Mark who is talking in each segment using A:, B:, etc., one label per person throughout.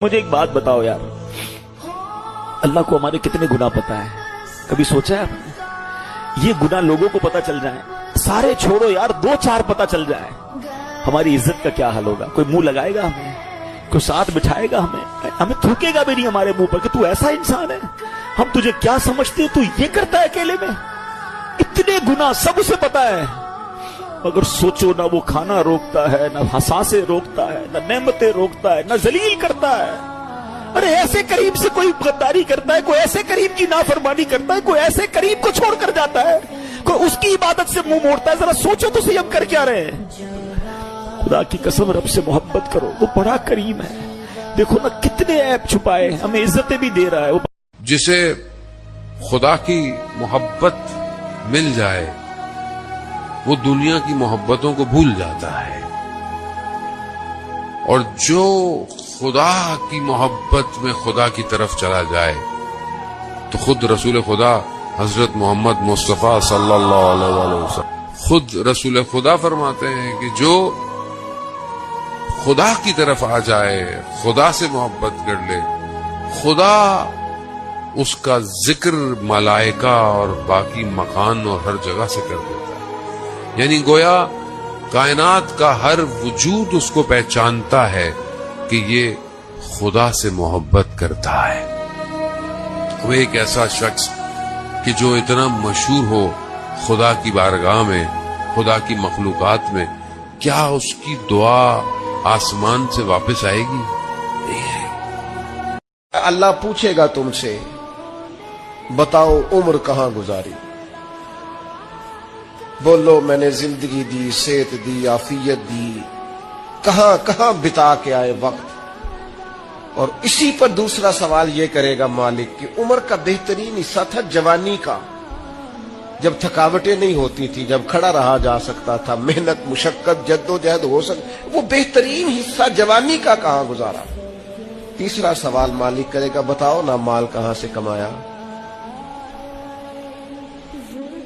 A: मुझे एक बात बताओ यार, अल्लाह को हमारे कितने गुनाह पता है? कभी सोचा है आपने? ये गुनाह लोगों को पता चल जाए, सारे छोड़ो यार, 2-4 पता चल जाए, हमारी इज्जत का क्या हाल होगा? कोई मुंह लगाएगा हमें? कोई साथ बिठाएगा हमें थूकेगा भी नहीं हमारे मुंह पर कि तू ऐसा इंसान है, हम तुझे क्या समझते हैं, तू ये करता है अकेले में? इतने गुनाह सब उसे पता है, मगर सोचो ना वो खाना रोकता है, ना हंसासे रोकता है, ना नेमतें रोकता है, ना जलील करता है। अरे ऐसे करीब से कोई गद्दारी करता है, कोई ऐसे करीब की नाफरमानी करता है, कोई ऐसे करीब को छोड़ कर जाता है, कोई उसकी इबादत से मुंह मोड़ता है। जरा सोचो तो सही हम कर क्या रहे हैं। खुदा की कसम रब से मोहब्बत करो, वो बड़ा करीम है। देखो ना कितने ऐब छुपाए, हमें इज्जतें भी दे रहा है।
B: जिसे खुदा की मोहब्बत मिल जाए वो दुनिया की मोहब्बतों को भूल जाता है, और जो खुदा की मोहब्बत में खुदा की तरफ चला जाए तो खुद रसूल खुदा हजरत मोहम्मद मुस्तफा सल्लल्लाहु अलैहि वसल्लम खुद रसूल खुदा फरमाते हैं कि जो खुदा की तरफ आ जाए, खुदा से मोहब्बत कर ले, खुदा उसका जिक्र मलाइका और बाकी मकान और हर जगह से कर देता है। यानी गोया कायनात का हर वजूद उसको पहचानता है कि ये खुदा से मोहब्बत करता है। वो एक ऐसा शख्स कि जो इतना मशहूर हो खुदा की बारगाह में, खुदा की मखलूकात में, क्या उसकी दुआ आसमान से वापस आएगी? नहीं है।
C: अल्लाह पूछेगा तुमसे, बताओ उम्र कहां गुजारी? बोलो मैंने जिंदगी दी, सेहत दी, आफियत दी, कहां कहां बिता के आए वक्त। और इसी पर दूसरा सवाल ये करेगा मालिक कि उम्र का बेहतरीन हिस्सा था जवानी का, जब थकावटें नहीं होती थी, जब खड़ा रहा जा सकता था, मेहनत मुशक्कत जद्दोजहद हो सकती, वो बेहतरीन हिस्सा जवानी का कहां गुजारा। तीसरा सवाल मालिक करेगा, बताओ ना माल कहां से कमाया।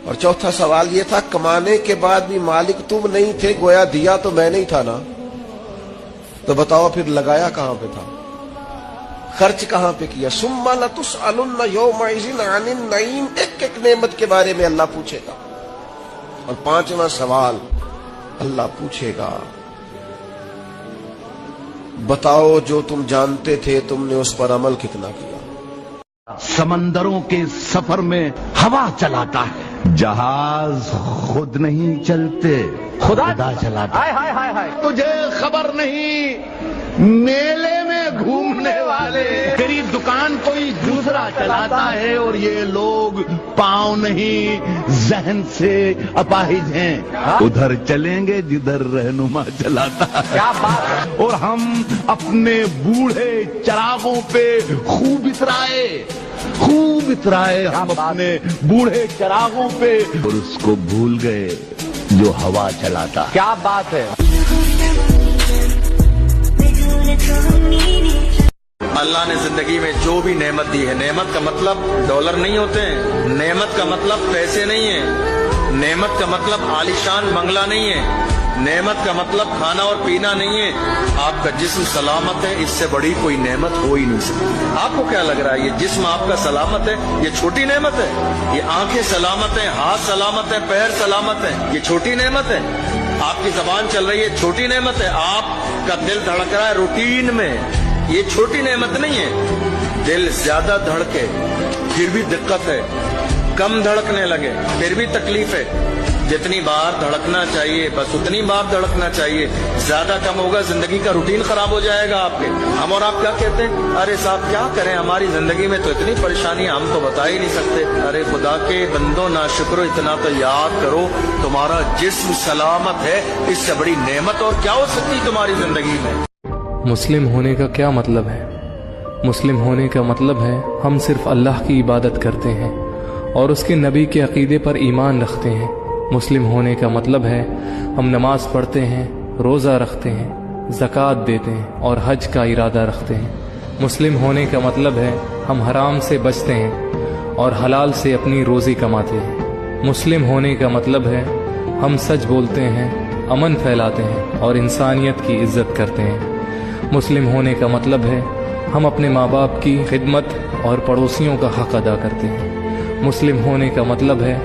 C: और चौथा सवाल ये था, कमाने के बाद भी मालिक तुम नहीं थे, गोया दिया तो मैं नहीं था ना, तो बताओ फिर लगाया कहां पे था, खर्च कहां पे किया। सुम्मा लतुसअलुन्न यौमइज़िन अनिन नईम, एक एक नेमत के बारे में अल्लाह पूछेगा। और पांचवा सवाल अल्लाह पूछेगा, बताओ जो तुम जानते थे तुमने उस पर अमल कितना किया।
D: समंदरों के सफर में हवा चलाता है, जहाज खुद नहीं चलते, खुदा चलाता है। हाय हाय हाय, तुझे खबर नहीं मेले में घूमने वाले तेरी दुकान कोई दूसरा चलाता है, और ये लोग पांव नहीं जहन से अपाहिज हैं। उधर चलेंगे जिधर रहनुमा चलाता है। क्या बात है। और हम अपने बूढ़े चरागों पे खूब इतराए हम अपने बूढ़े चरागों पे, और उसको भूल गए जो हवा चलाता। क्या बात है।
E: अल्लाह ने जिंदगी में जो भी नेमत दी है, नेमत का मतलब डॉलर नहीं होते हैं, नेमत का मतलब पैसे नहीं है, नेमत का मतलब आलीशान बंगला नहीं है, नेमत का मतलब खाना और पीना नहीं है। आपका जिस्म सलामत है, इससे बड़ी कोई नेमत हो ही नहीं सकती। आपको क्या लग रहा है, ये जिस्म आपका सलामत है, ये छोटी नेमत है? ये आंखें सलामत है, हाथ सलामत है, पैर सलामत है, ये छोटी नेमत है? आपकी जबान चल रही है, छोटी नेमत है? आपका दिल धड़क रहा है रूटीन में, ये छोटी नेमत नहीं है। दिल ज्यादा धड़के फिर भी दिक्कत है, कम धड़कने लगे फिर भी तकलीफ है। जितनी बार धड़कना चाहिए बस उतनी बार धड़कना चाहिए, ज्यादा कम होगा जिंदगी का रूटीन खराब हो जाएगा आपके। हम और आप क्या कहते हैं, अरे साहब क्या करें, हमारी जिंदगी में तो इतनी परेशानी हम तो बता ही नहीं सकते। अरे खुदा के बंदो ना शुक्र, इतना तो याद करो तुम्हारा जिस्म सलामत है, इससे बड़ी नेमत और क्या हो सकती तुम्हारी जिंदगी में।
F: मुस्लिम होने का क्या मतलब है? मुस्लिम होने का मतलब है हम सिर्फ अल्लाह की इबादत करते हैं और उसके नबी के अकीदे पर ईमान रखते हैं। मुस्लिम होने का मतलब है हम नमाज पढ़ते हैं, रोज़ा रखते हैं, ज़कात देते हैं और हज का इरादा रखते हैं। मुस्लिम होने का मतलब है हम हराम से बचते हैं और हलाल से अपनी रोज़ी कमाते हैं। मुस्लिम होने का मतलब है हम सच बोलते हैं, अमन फैलाते हैं और इंसानियत की इज्जत करते हैं। मुस्लिम होने का मतलब है ہم اپنے ماں باپ کی خدمت اور پڑوسیوں کا حق ادا کرتے ہیں۔ مسلم ہونے کا مطلب ہے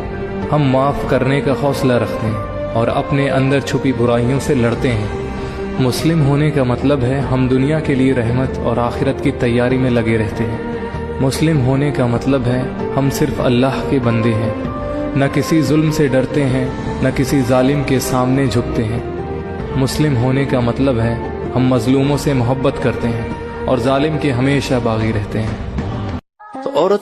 F: ہم معاف کرنے کا حوصلہ رکھتے ہیں اور اپنے اندر چھپی برائیوں سے لڑتے ہیں۔ مسلم ہونے کا مطلب ہے ہم دنیا کے لیے رحمت اور آخرت کی تیاری میں لگے رہتے ہیں۔ مسلم ہونے کا مطلب ہے ہم صرف اللہ کے بندے ہیں، نہ کسی ظلم سے ڈرتے ہیں، نہ کسی ظالم کے سامنے جھکتے ہیں۔ مسلم ہونے کا مطلب ہے ہم مظلوموں سے محبت کرتے ہیں اور ظالم کے ہمیشہ باغی رہتے ہیں۔
A: تو عورت